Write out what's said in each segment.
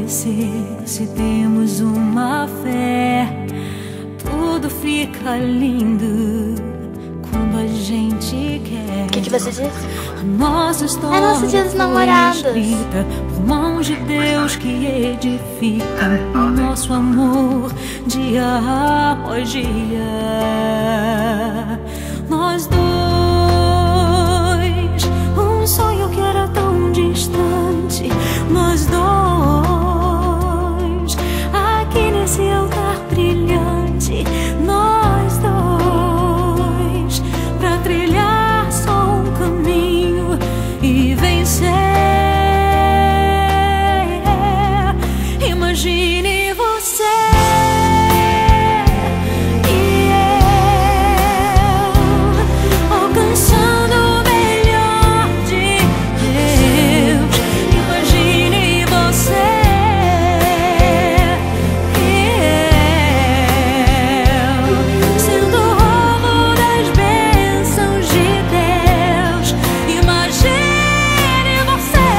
acontecer se temos uma fé. Tudo fica lindo quando a gente quer. O que você disse? A nossa história é nosso dia dos namorados. foi escrita por mãos de Deus que edificam o nosso amor dia após dia. Nós dois, um sonho que era tão distante. Nós dois, aqui nesse altar brilhante. Nós dois, pra trilhar só um caminho e vencer. Imagine você e eu alcançando o melhor de Deus. Imagine você e eu sendo o alvo das bênçãos de Deus. Imagine você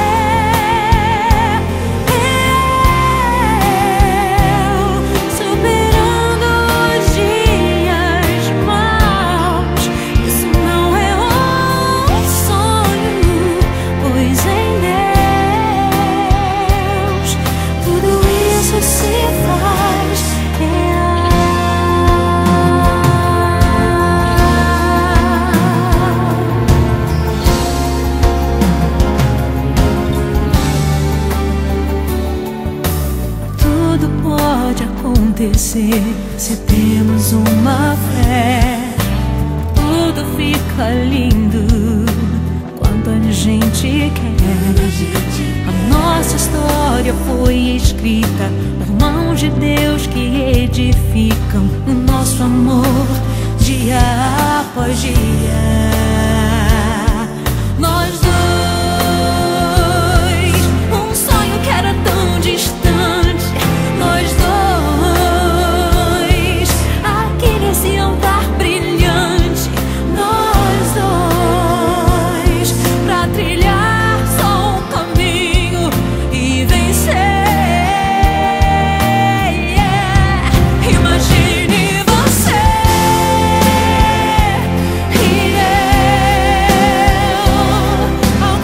superando os dias maus. Isso não é um sonho, pois em Deus tudo isso se faz real. Tudo pode acontecer se temos uma fé. Tudo fica lindo quando a gente quer. A nossa história foi escrita por mãos de Deus que edificam o nosso amor dia após dia. Nós dois, um sonho que era tão distante. Nós dois, aqui nesse altar brilhante. Nós dois, pra trilhar só um caminho e vencer. Imagine você e eu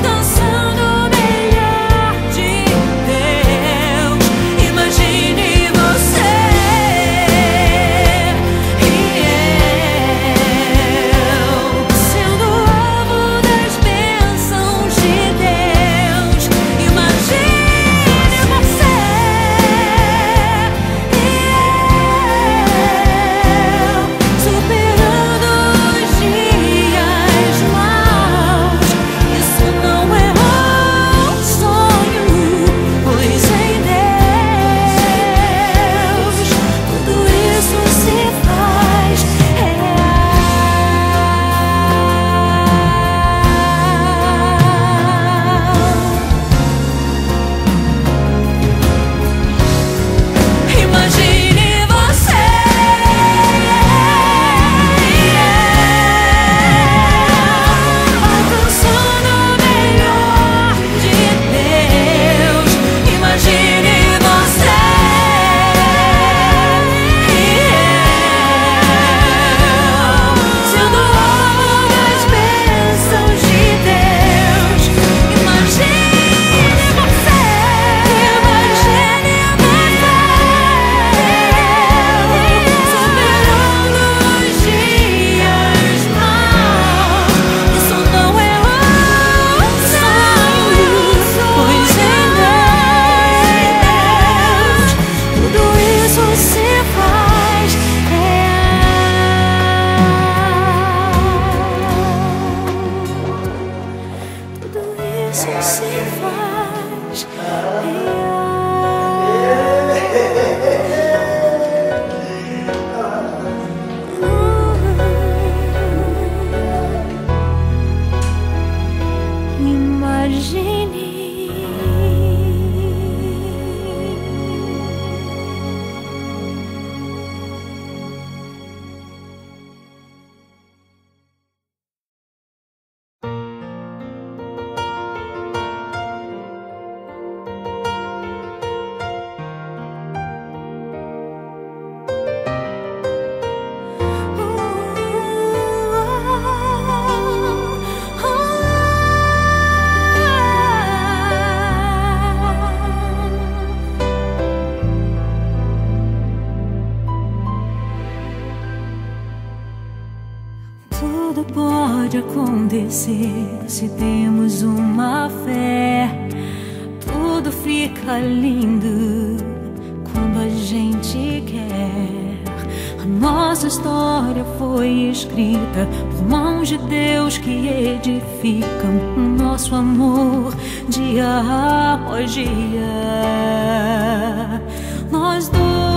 Tudo pode acontecer se temos uma fé. Tudo fica lindo quando a gente quer. A nossa história foi escrita por mãos de Deus que edificam o nosso amor dia após dia. Nós dois